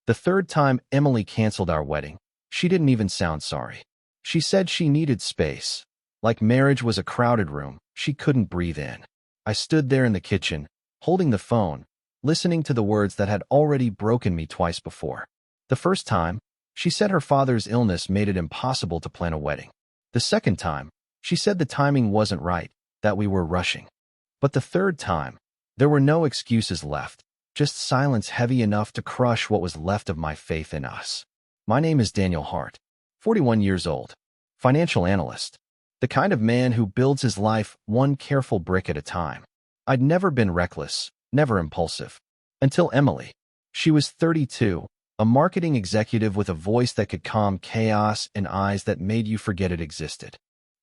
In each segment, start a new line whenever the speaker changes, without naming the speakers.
The third time Emily canceled our wedding, she didn't even sound sorry. She said she needed space. Like marriage was a crowded room, she couldn't breathe in. I stood there in the kitchen, holding the phone, listening to the words that had already broken me twice before. The first time, she said her father's illness made it impossible to plan a wedding. The second time, she said the timing wasn't right, that we were rushing. But the third time, there were no excuses left, just silence heavy enough to crush what was left of my faith in us. My name is Daniel Hart, 41 years old, financial analyst, the kind of man who builds his life one careful brick at a time. I'd never been reckless, never impulsive. Until Emily. She was 32, a marketing executive with a voice that could calm chaos and eyes that made you forget it existed.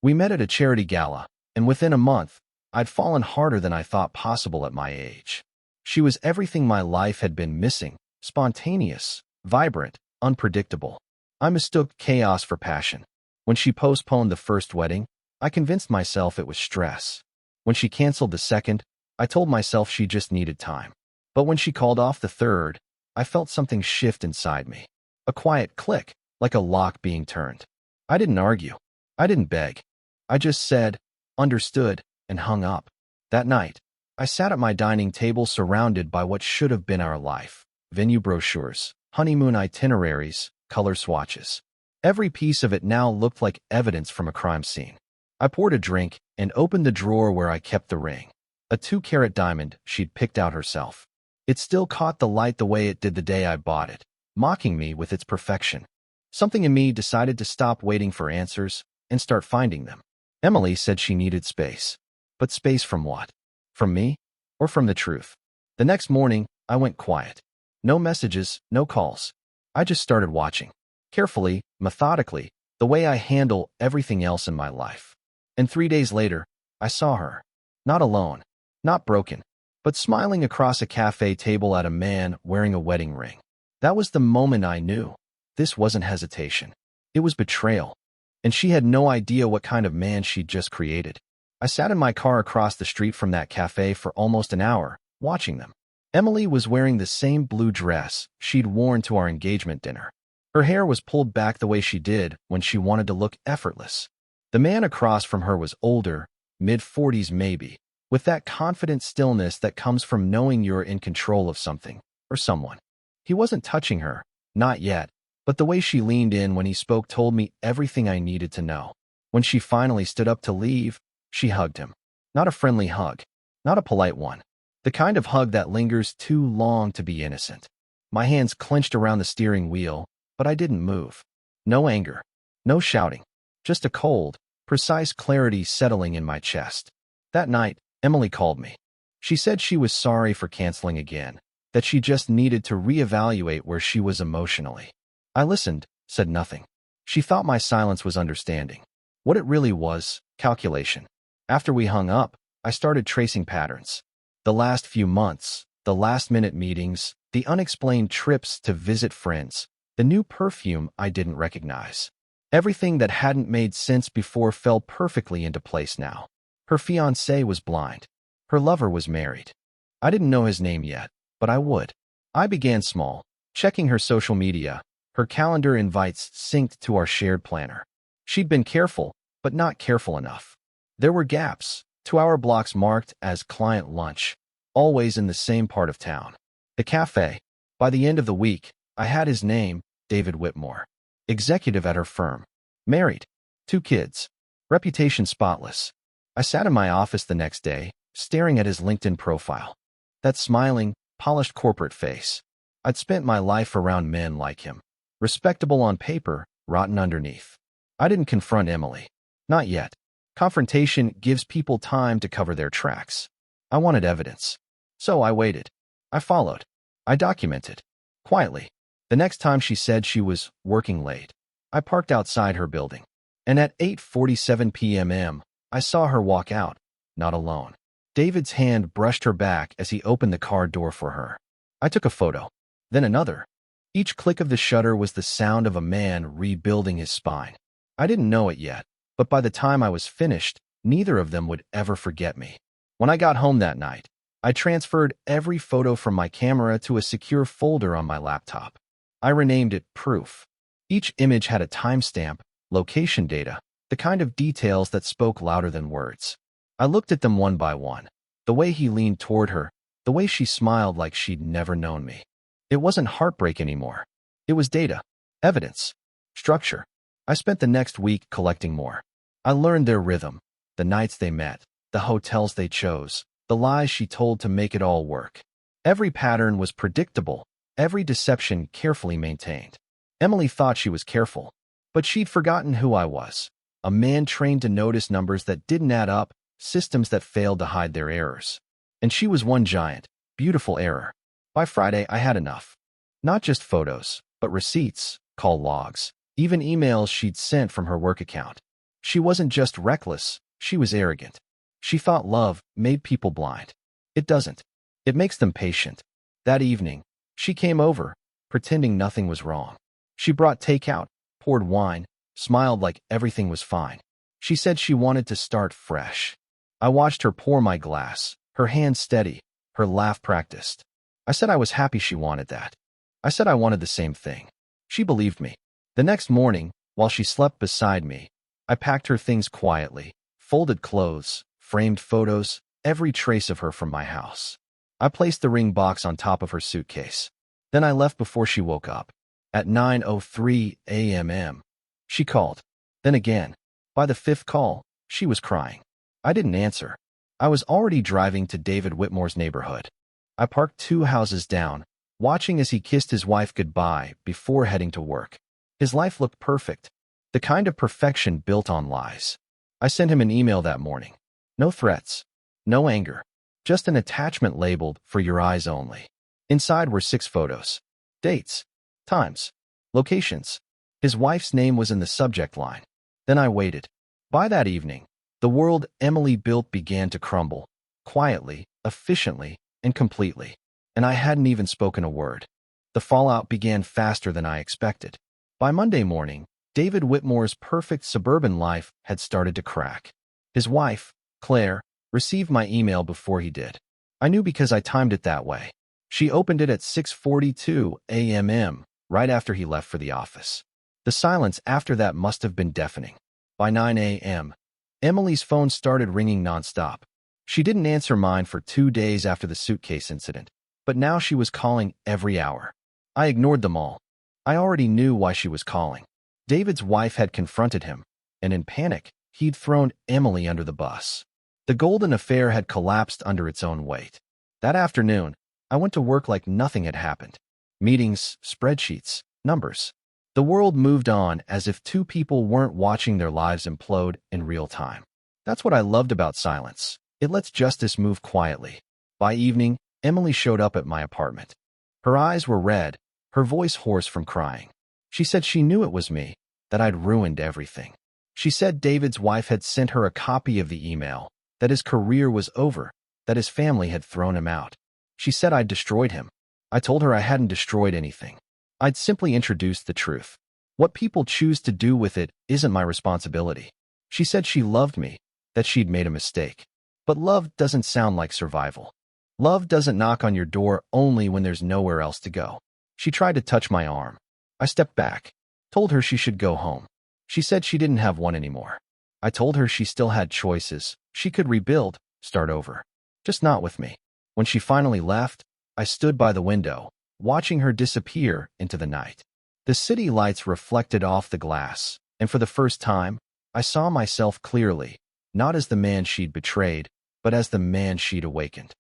We met at a charity gala, and within a month, I'd fallen harder than I thought possible at my age. She was everything my life had been missing: spontaneous, vibrant, unpredictable. I mistook chaos for passion. When she postponed the first wedding, I convinced myself it was stress. When she canceled the second, I told myself she just needed time. But when she called off the third, I felt something shift inside me. A quiet click, like a lock being turned. I didn't argue. I didn't beg. I just said, understood, and hung up. That night, I sat at my dining table surrounded by what should have been our life: venue brochures, honeymoon itineraries, color swatches. Every piece of it now looked like evidence from a crime scene. I poured a drink and opened the drawer where I kept the ring. A 2-carat diamond she'd picked out herself. It still caught the light the way it did the day I bought it, mocking me with its perfection. Something in me decided to stop waiting for answers and start finding them. Emily said she needed space. But space from what? From me? Or from the truth? The next morning, I went quiet. No messages, no calls. I just started watching. Carefully, methodically, the way I handle everything else in my life. And 3 days later, I saw her. Not alone, not broken, but smiling across a cafe table at a man wearing a wedding ring. That was the moment I knew. This wasn't hesitation. It was betrayal. And she had no idea what kind of man she'd just created. I sat in my car across the street from that cafe for almost an hour, watching them. Emily was wearing the same blue dress she'd worn to our engagement dinner. Her hair was pulled back the way she did when she wanted to look effortless. The man across from her was older, mid-40s maybe, with that confident stillness that comes from knowing you're in control of something, or someone. He wasn't touching her, not yet, but the way she leaned in when he spoke told me everything I needed to know. When she finally stood up to leave, she hugged him. Not a friendly hug, not a polite one. The kind of hug that lingers too long to be innocent. My hands clenched around the steering wheel, but I didn't move. No anger, no shouting, just a cold, precise clarity settling in my chest. That night, Emily called me. She said she was sorry for canceling again, that she just needed to reevaluate where she was emotionally. I listened, said nothing. She thought my silence was understanding. What it really was, calculation. After we hung up, I started tracing patterns. The last few months, the last-minute meetings, the unexplained trips to visit friends, the new perfume I didn't recognize. Everything that hadn't made sense before fell perfectly into place now. Her fiancé was blind. Her lover was married. I didn't know his name yet, but I would. I began small, checking her social media. Her calendar invites synced to our shared planner. She'd been careful, but not careful enough. There were gaps, 2-hour blocks marked as client lunch, always in the same part of town. The cafe. By the end of the week, I had his name, David Whitmore. Executive at her firm. Married. 2 kids. Reputation spotless. I sat in my office the next day, staring at his LinkedIn profile. That smiling, polished corporate face. I'd spent my life around men like him. Respectable on paper, rotten underneath. I didn't confront Emily. Not yet. Confrontation gives people time to cover their tracks. I wanted evidence. So I waited. I followed. I documented. Quietly. The next time she said she was working late, I parked outside her building. And at 8:47 p.m., I saw her walk out, not alone. David's hand brushed her back as he opened the car door for her. I took a photo. Then another. Each click of the shutter was the sound of a man rebuilding his spine. I didn't know it yet, but by the time I was finished, neither of them would ever forget me. When I got home that night, I transferred every photo from my camera to a secure folder on my laptop. I renamed it Proof. Each image had a timestamp, location data, the kind of details that spoke louder than words. I looked at them one by one. The way he leaned toward her, the way she smiled like she'd never known me. It wasn't heartbreak anymore. It was data, evidence, structure. I spent the next week collecting more. I learned their rhythm, the nights they met, the hotels they chose, the lies she told to make it all work. Every pattern was predictable, every deception carefully maintained. Emily thought she was careful, but she'd forgotten who I was. A man trained to notice numbers that didn't add up, systems that failed to hide their errors. And she was one giant, beautiful error. By Friday, I had enough. Not just photos, but receipts, call logs, even emails she'd sent from her work account. She wasn't just reckless, she was arrogant. She thought love made people blind. It doesn't. It makes them patient. That evening, she came over, pretending nothing was wrong. She brought takeout, poured wine, smiled like everything was fine. She said she wanted to start fresh. I watched her pour my glass, her hand steady, her laugh practiced. I said I was happy she wanted that. I said I wanted the same thing. She believed me. The next morning, while she slept beside me, I packed her things quietly, folded clothes, framed photos, every trace of her from my house. I placed the ring box on top of her suitcase. Then I left before she woke up. At 9:03 a.m. She called. Then again. By the fifth call, she was crying. I didn't answer. I was already driving to David Whitmore's neighborhood. I parked 2 houses down, watching as he kissed his wife goodbye before heading to work. His life looked perfect, the kind of perfection built on lies. I sent him an email that morning. No threats, no anger, just an attachment labeled "For your eyes only." Inside were 6 photos. Dates, times, locations. His wife's name was in the subject line. Then I waited. By that evening, the world Emily built began to crumble, quietly, efficiently, and completely. And I hadn't even spoken a word. The fallout began faster than I expected. By Monday morning, David Whitmore's perfect suburban life had started to crack. His wife, Claire, received my email before he did. I knew because I timed it that way. She opened it at 6:42 a.m., right after he left for the office. The silence after that must have been deafening. By 9 a.m., Emily's phone started ringing nonstop. She didn't answer mine for 2 days after the suitcase incident, but now she was calling every hour. I ignored them all. I already knew why she was calling. David's wife had confronted him, and in panic, he'd thrown Emily under the bus. The golden affair had collapsed under its own weight. That afternoon, I went to work like nothing had happened. Meetings, spreadsheets, numbers. The world moved on as if 2 people weren't watching their lives implode in real time. That's what I loved about silence. It lets justice move quietly. By evening, Emily showed up at my apartment. Her eyes were red, her voice hoarse from crying. She said she knew it was me, that I'd ruined everything. She said David's wife had sent her a copy of the email, that his career was over, that his family had thrown him out. She said I'd destroyed him. I told her I hadn't destroyed anything. I'd simply introduced the truth. What people choose to do with it isn't my responsibility. She said she loved me, that she'd made a mistake. But love doesn't sound like survival. Love doesn't knock on your door only when there's nowhere else to go. She tried to touch my arm. I stepped back, told her she should go home. She said she didn't have one anymore. I told her she still had choices. She could rebuild, start over. Just not with me. When she finally left, I stood by the window, watching her disappear into the night. The city lights reflected off the glass, and for the first time, I saw myself clearly, not as the man she'd betrayed, but as the man she'd awakened.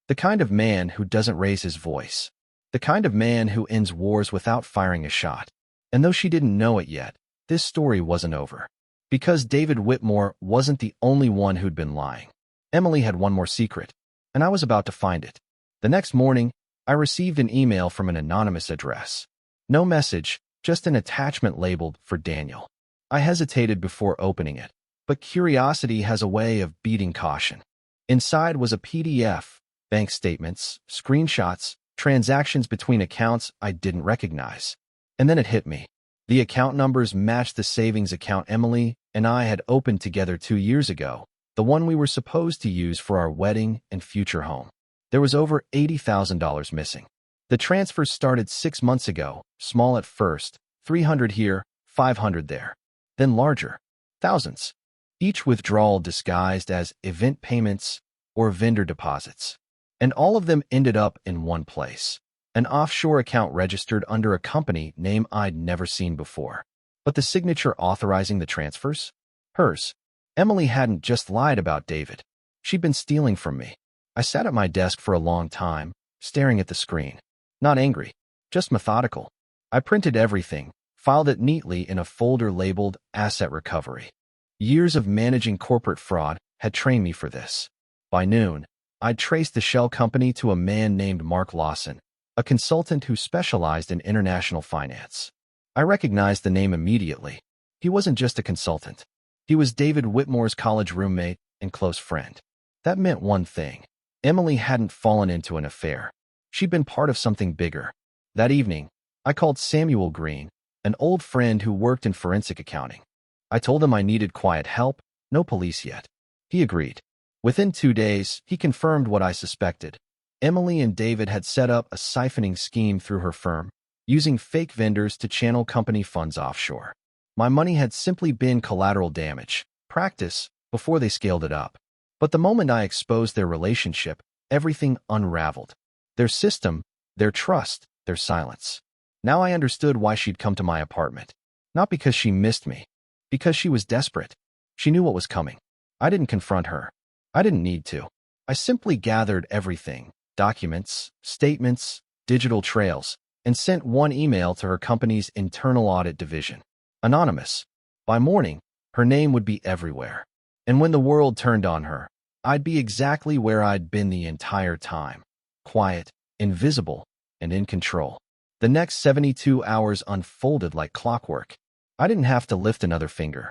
The kind of man who doesn't raise his voice. The kind of man who ends wars without firing a shot. And though she didn't know it yet, this story wasn't over. Because David Whitmore wasn't the only one who'd been lying. Emily had one more secret, and I was about to find it. The next morning, I received an email from an anonymous address. No message, just an attachment labeled for Daniel. I hesitated before opening it, but curiosity has a way of beating caution. Inside was a PDF, bank statements, screenshots, transactions between accounts I didn't recognize. And then it hit me. The account numbers matched the savings account Emily and I had opened together 2 years ago, the one we were supposed to use for our wedding and future home. There was over $80,000 missing. The transfers started 6 months ago, small at first, 300 here, 500 there. Then larger, thousands. Each withdrawal disguised as event payments or vendor deposits. And all of them ended up in one place. An offshore account registered under a company name I'd never seen before. But the signature authorizing the transfers? Hers. Emily hadn't just lied about David. She'd been stealing from me. I sat at my desk for a long time, staring at the screen. Not angry, just methodical. I printed everything, filed it neatly in a folder labeled Asset Recovery. Years of managing corporate fraud had trained me for this. By noon, I'd traced the shell company to a man named Mark Lawson, a consultant who specialized in international finance. I recognized the name immediately. He wasn't just a consultant. He was David Whitmore's college roommate and close friend. That meant one thing. Emily hadn't fallen into an affair. She'd been part of something bigger. That evening, I called Samuel Green, an old friend who worked in forensic accounting. I told him I needed quiet help, no police yet. He agreed. Within 2 days, he confirmed what I suspected. Emily and David had set up a siphoning scheme through her firm, using fake vendors to channel company funds offshore. My money had simply been collateral damage, practice, before they scaled it up. But the moment I exposed their relationship, everything unraveled. Their system, their trust, their silence. Now I understood why she'd come to my apartment. Not because she missed me, because she was desperate. She knew what was coming. I didn't confront her. I didn't need to. I simply gathered everything, documents, statements, digital trails, and sent one email to her company's internal audit division. Anonymous. By morning, her name would be everywhere. And when the world turned on her, I'd be exactly where I'd been the entire time. Quiet, invisible, and in control. The next 72 hours unfolded like clockwork. I didn't have to lift another finger.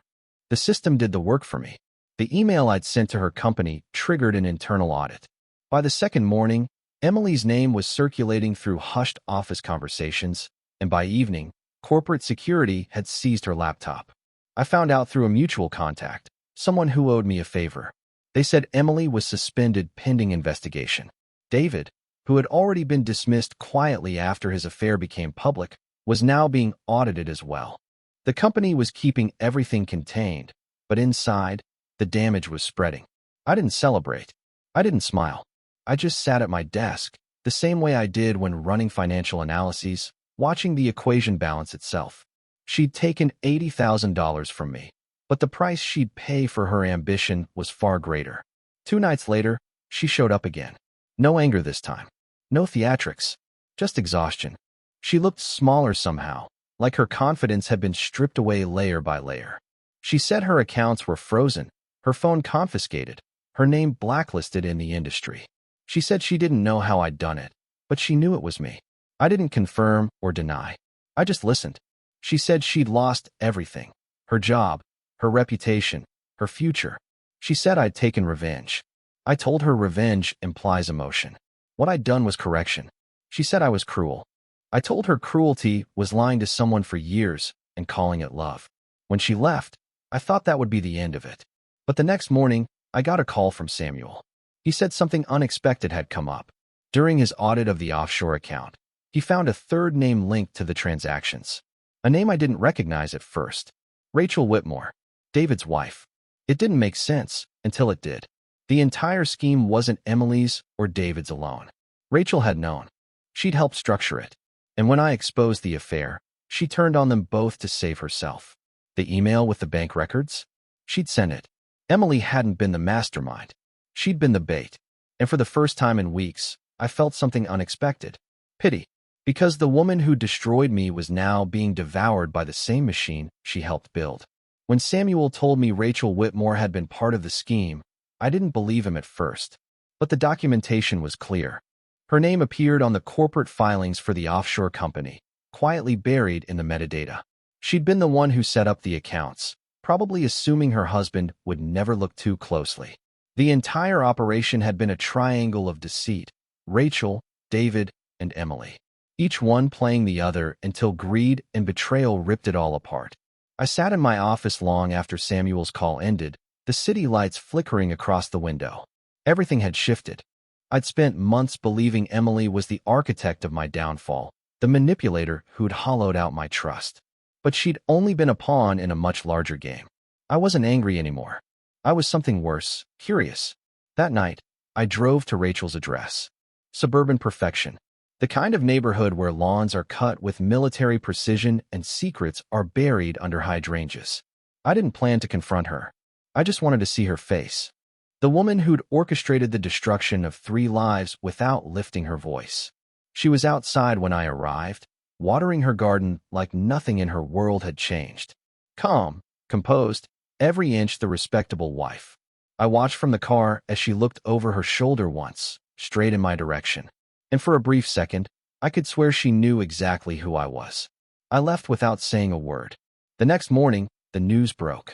The system did the work for me. The email I'd sent to her company triggered an internal audit. By the second morning, Emily's name was circulating through hushed office conversations, and by evening, corporate security had seized her laptop. I found out through a mutual contact, someone who owed me a favor. They said Emily was suspended pending investigation. David, who had already been dismissed quietly after his affair became public, was now being audited as well. The company was keeping everything contained, but inside, the damage was spreading. I didn't celebrate. I didn't smile. I just sat at my desk, the same way I did when running financial analyses, watching the equation balance itself. She'd taken $80,000 from me, but the price she'd pay for her ambition was far greater. 2 nights later, she showed up again. No anger this time. No theatrics. Just exhaustion. She looked smaller somehow, like her confidence had been stripped away layer by layer. She said her accounts were frozen, her phone confiscated, her name blacklisted in the industry. She said she didn't know how I'd done it, but she knew it was me. I didn't confirm or deny. I just listened. She said she'd lost everything. Her job, her reputation, her future. She said I'd taken revenge. I told her revenge implies emotion. What I'd done was correction. She said I was cruel. I told her cruelty was lying to someone for years and calling it love. When she left, I thought that would be the end of it. But the next morning, I got a call from Samuel. He said something unexpected had come up. During his audit of the offshore account, he found a third name linked to the transactions. A name I didn't recognize at first. Rachel Whitmore, David's wife. It didn't make sense until it did. The entire scheme wasn't Emily's or David's alone. Rachel had known. She'd helped structure it. And when I exposed the affair, she turned on them both to save herself. The email with the bank records? She'd sent it. Emily hadn't been the mastermind. She'd been the bait. And for the first time in weeks, I felt something unexpected. Pity. Because the woman who destroyed me was now being devoured by the same machine she helped build. When Samuel told me Rachel Whitmore had been part of the scheme, I didn't believe him at first. But the documentation was clear. Her name appeared on the corporate filings for the offshore company, quietly buried in the metadata. She'd been the one who set up the accounts, probably assuming her husband would never look too closely. The entire operation had been a triangle of deceit: Rachel, David, and Emily. Each one playing the other until greed and betrayal ripped it all apart. I sat in my office long after Samuel's call ended, the city lights flickering across the window. Everything had shifted. I'd spent months believing Emily was the architect of my downfall, the manipulator who'd hollowed out my trust. But she'd only been a pawn in a much larger game. I wasn't angry anymore. I was something worse, curious. That night, I drove to Rachel's address. Suburban perfection. The kind of neighborhood where lawns are cut with military precision and secrets are buried under hydrangeas. I didn't plan to confront her. I just wanted to see her face. The woman who'd orchestrated the destruction of 3 lives without lifting her voice. She was outside when I arrived, watering her garden like nothing in her world had changed. Calm, composed, every inch the respectable wife. I watched from the car as she looked over her shoulder once, straight in my direction. And for a brief second, I could swear she knew exactly who I was. I left without saying a word. The next morning, the news broke.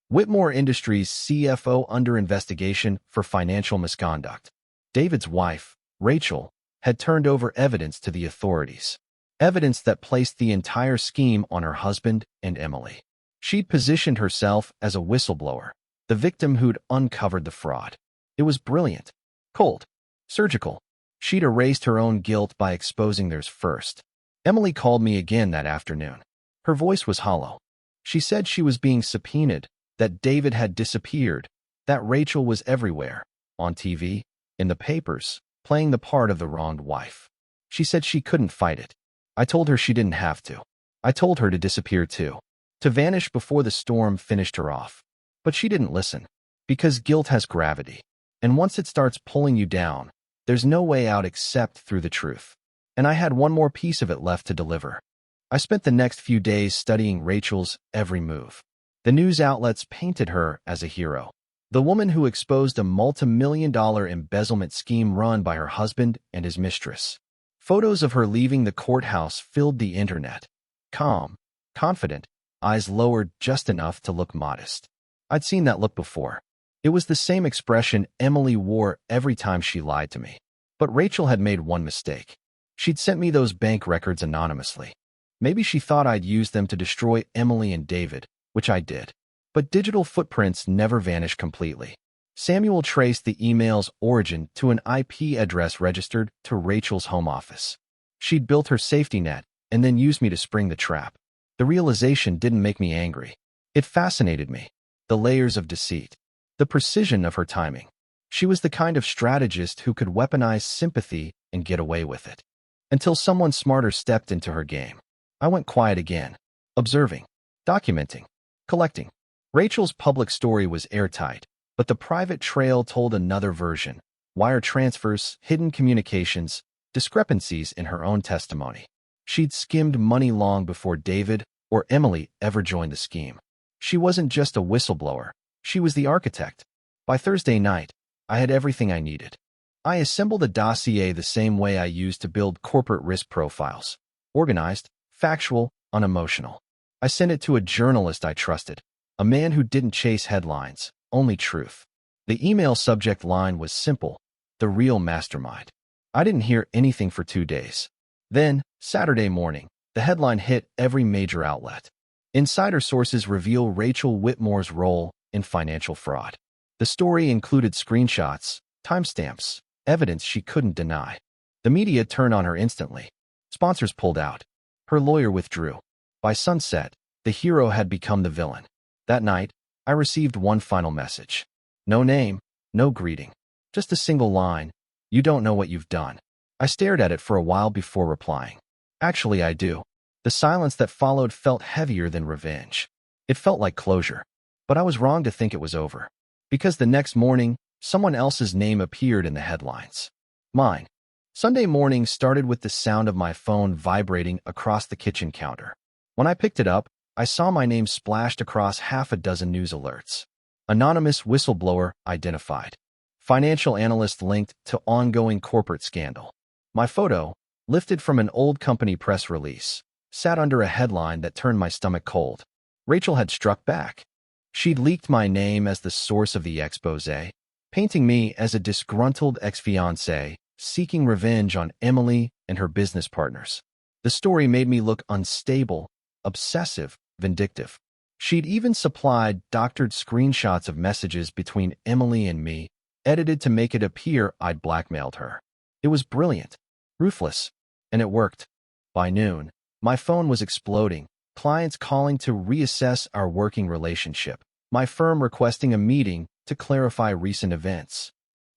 Whitmore Industries CFO under investigation for financial misconduct. David's wife, Rachel, had turned over evidence to the authorities. Evidence that placed the entire scheme on her husband and Emily. She'd positioned herself as a whistleblower, the victim who'd uncovered the fraud. It was brilliant, cold, surgical. She'd erased her own guilt by exposing theirs first. Emily called me again that afternoon. Her voice was hollow. She said she was being subpoenaed, that David had disappeared, that Rachel was everywhere, on TV, in the papers, playing the part of the wronged wife. She said she couldn't fight it. I told her she didn't have to. I told her to disappear too, to vanish before the storm finished her off. But she didn't listen, because guilt has gravity, and once it starts pulling you down, there's no way out except through the truth. And I had one more piece of it left to deliver. I spent the next few days studying Rachel's every move. The news outlets painted her as a hero, the woman who exposed a multi-million-dollar embezzlement scheme run by her husband and his mistress. Photos of her leaving the courthouse filled the internet. Calm, confident, eyes lowered just enough to look modest. I'd seen that look before. It was the same expression Emily wore every time she lied to me. But Rachel had made one mistake. She'd sent me those bank records anonymously. Maybe she thought I'd used them to destroy Emily and David, which I did. But digital footprints never vanish completely. Samuel traced the email's origin to an IP address registered to Rachel's home office. She'd built her safety net and then used me to spring the trap. The realization didn't make me angry. It fascinated me. The layers of deceit. The precision of her timing. She was the kind of strategist who could weaponize sympathy and get away with it. Until someone smarter stepped into her game. I went quiet again, observing, documenting, collecting. Rachel's public story was airtight, but the private trail told another version. Wire transfers, hidden communications, discrepancies in her own testimony. She'd skimmed money long before David or Emily ever joined the scheme. She wasn't just a whistleblower. She was the architect. By Thursday night, I had everything I needed. I assembled a dossier the same way I used to build corporate risk profiles. Organized, factual, unemotional. I sent it to a journalist I trusted, a man who didn't chase headlines, only truth. The email subject line was simple, the real mastermind. I didn't hear anything for 2 days. Then, Saturday morning, the headline hit every major outlet. Insider sources reveal Rachel Whitmore's role in financial fraud. The story included screenshots, timestamps, evidence she couldn't deny. The media turned on her instantly. Sponsors pulled out. Her lawyer withdrew. By sunset, the hero had become the villain. That night, I received one final message. No name, no greeting. Just a single line. You don't know what you've done. I stared at it for a while before replying. Actually, I do. The silence that followed felt heavier than revenge. It felt like closure. But I was wrong to think it was over. Because the next morning, someone else's name appeared in the headlines. Mine. Sunday morning started with the sound of my phone vibrating across the kitchen counter. When I picked it up, I saw my name splashed across half a dozen news alerts. Anonymous whistleblower identified. Financial analyst linked to ongoing corporate scandal. My photo, lifted from an old company press release, sat under a headline that turned my stomach cold. Rachel had struck back. She'd leaked my name as the source of the exposé, painting me as a disgruntled ex-fiancé seeking revenge on Emily and her business partners. The story made me look unstable, obsessive, vindictive. She'd even supplied doctored screenshots of messages between Emily and me, edited to make it appear I'd blackmailed her. It was brilliant, ruthless, and it worked. By noon, my phone was exploding, clients calling to reassess our working relationship, my firm requesting a meeting to clarify recent events.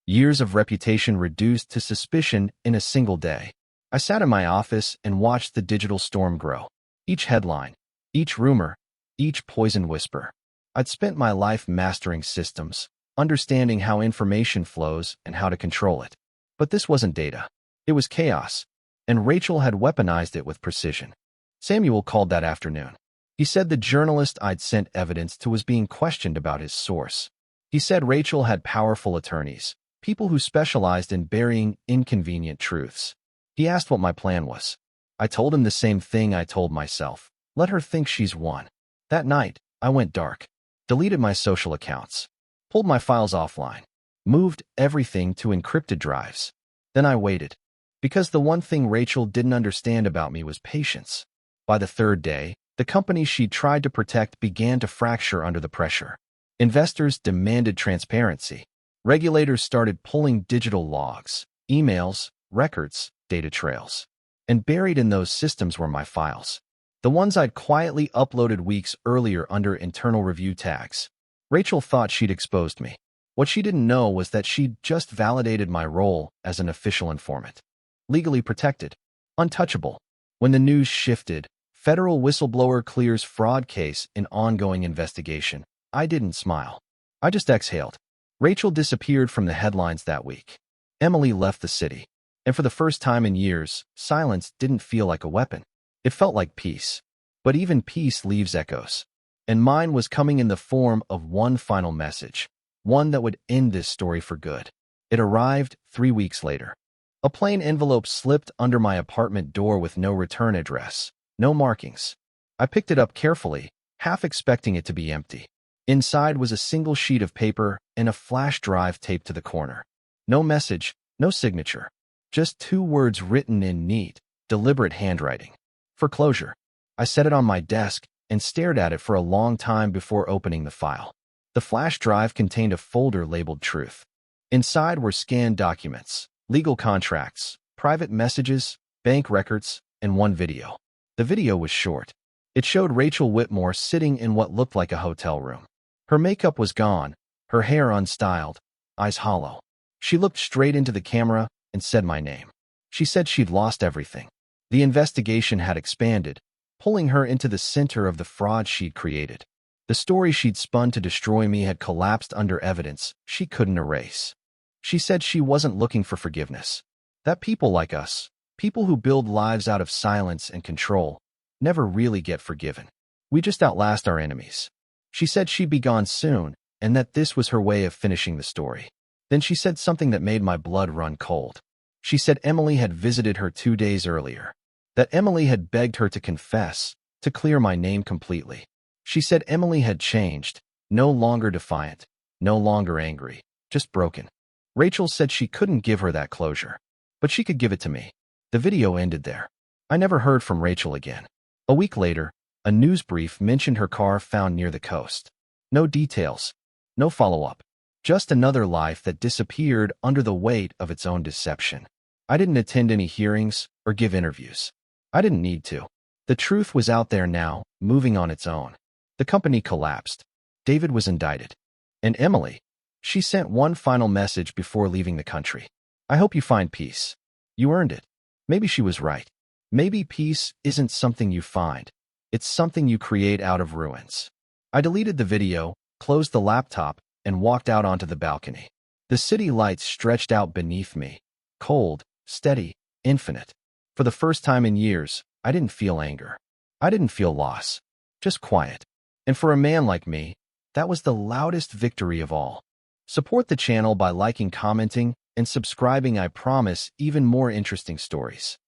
Years of reputation reduced to suspicion in a single day. I sat in my office and watched the digital storm grow. Each headline, each rumor, each poisoned whisper. I'd spent my life mastering systems, understanding how information flows and how to control it. But this wasn't data. It was chaos, and Rachel had weaponized it with precision. Samuel called that afternoon. He said the journalist I'd sent evidence to was being questioned about his source. He said Rachel had powerful attorneys, people who specialized in burying inconvenient truths. He asked what my plan was. I told him the same thing I told myself. Let her think she's won. That night, I went dark, deleted my social accounts, pulled my files offline, moved everything to encrypted drives. Then I waited, because the one thing Rachel didn't understand about me was patience. By the third day, the company she'd tried to protect began to fracture under the pressure. Investors demanded transparency. Regulators started pulling digital logs, emails, records, data trails. And buried in those systems were my files. The ones I'd quietly uploaded weeks earlier under internal review tags. Rachel thought she'd exposed me. What she didn't know was that she'd just validated my role as an official informant. Legally protected. Untouchable. When the news shifted, federal whistleblower clears fraud case in ongoing investigation, I didn't smile. I just exhaled. Rachel disappeared from the headlines that week. Emily left the city. And for the first time in years, silence didn't feel like a weapon. It felt like peace. But even peace leaves echoes. And mine was coming in the form of one final message, one that would end this story for good. It arrived 3 weeks later. A plain envelope slipped under my apartment door with no return address, no markings. I picked it up carefully, half expecting it to be empty. Inside was a single sheet of paper and a flash drive taped to the corner. No message, no signature. Just 2 words written in neat, deliberate handwriting. Foreclosure. I set it on my desk and stared at it for a long time before opening the file. The flash drive contained a folder labeled Truth. Inside were scanned documents, legal contracts, private messages, bank records, and one video. The video was short. It showed Rachel Whitmore sitting in what looked like a hotel room. Her makeup was gone, her hair unstyled, eyes hollow. She looked straight into the camera and said my name. She said she'd lost everything. The investigation had expanded, pulling her into the center of the fraud she'd created. The story she'd spun to destroy me had collapsed under evidence she couldn't erase. She said she wasn't looking for forgiveness. That people like us, people who build lives out of silence and control, never really get forgiven. We just outlast our enemies. She said she'd be gone soon, and that this was her way of finishing the story. Then she said something that made my blood run cold. She said Emily had visited her 2 days earlier, that Emily had begged her to confess, to clear my name completely. She said Emily had changed, no longer defiant, no longer angry, just broken. Rachel said she couldn't give her that closure, but she could give it to me. The video ended there. I never heard from Rachel again. A week later, a news brief mentioned her car found near the coast. No details, no follow-up. Just another life that disappeared under the weight of its own deception. I didn't attend any hearings or give interviews. I didn't need to. The truth was out there now, moving on its own. The company collapsed. David was indicted. And Emily, she sent one final message before leaving the country. I hope you find peace. You earned it. Maybe she was right. Maybe peace isn't something you find. It's something you create out of ruins. I deleted the video, closed the laptop, and walked out onto the balcony. The city lights stretched out beneath me. Cold, steady, infinite. For the first time in years, I didn't feel anger. I didn't feel loss. Just quiet. And for a man like me, that was the loudest victory of all. Support the channel by liking, commenting, and subscribing. I promise even more interesting stories.